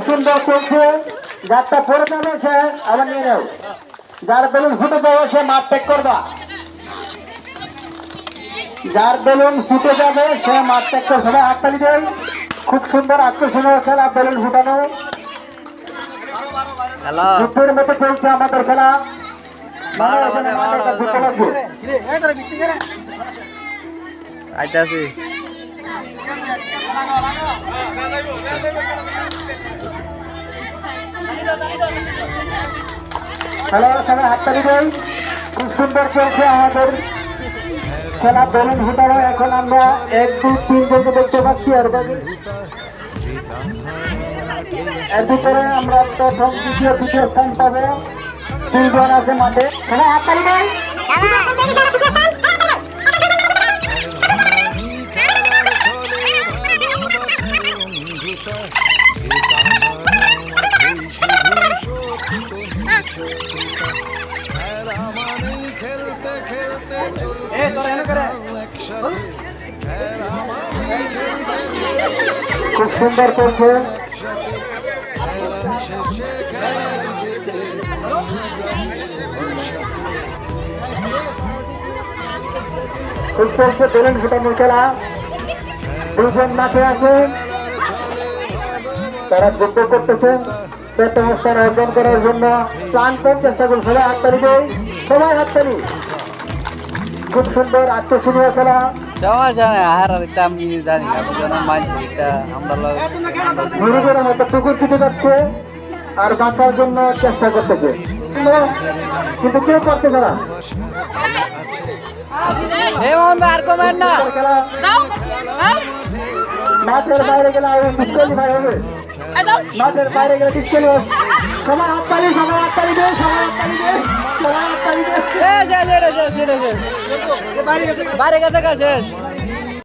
সুন্দর চলছে। যারটা পড়ে যাবে সে আবার নিয়ে নেও, যার বেলুন ফুটে যাবে সে মাঠ ত্যাগ করবা, যার বেলুন ফুটে যাবে সে মাঠ ত্যাগ করে। সবাই হাততালি দেয়। খুব সুন্দর আকর্ষণীয় খেলা বেলুন ফুটানো, যুদ্ধের মতো চলছে আমাদের খেলা। খেলা সবাই হাততালি দেয়। খুব সুন্দর চলছে আমাদের খেলা বেলুন ফুটানো। এখন আমরা 1, 2, 3 জনকে দেখতে পাচ্ছি। এর ভিতরে আমরা প্রথম দ্বিতীয় তৃতীয় স্থান পাবো। 2 জন আছে মাঠে। সবাই হাততালি দেয়। খুব সুন্দর করছে। খুব চলছে বেলুন ফুটানোর খেলা। 2 জন মাঠে আছেন, তারা যুদ্ধ করতেছেন প্রথম স্থান অর্জন করার জন্য। প্রাণপণ চেষ্টা করছে। সবাই হাততালি দেয়, সবাই হাততালি। খুব সুন্দর আকর্ষণীয় খেলা। নিজেদের মতো পুকুর ছুটে যাচ্ছে আর বাঁচার জন্য চেষ্টা করতেছে, কিন্তু কেউ করতেছে না। মাঠের বাইরে গেলে ডিসকালি ভাই হবে, মাঠের বাইরে গেলে ডিসকালি। সবাই হাততালি, সবাই হাততালি দেয়, সবাই হাততালি দেয়, সবাই হাততালি দেয়। বাইরে গেছে শেষ।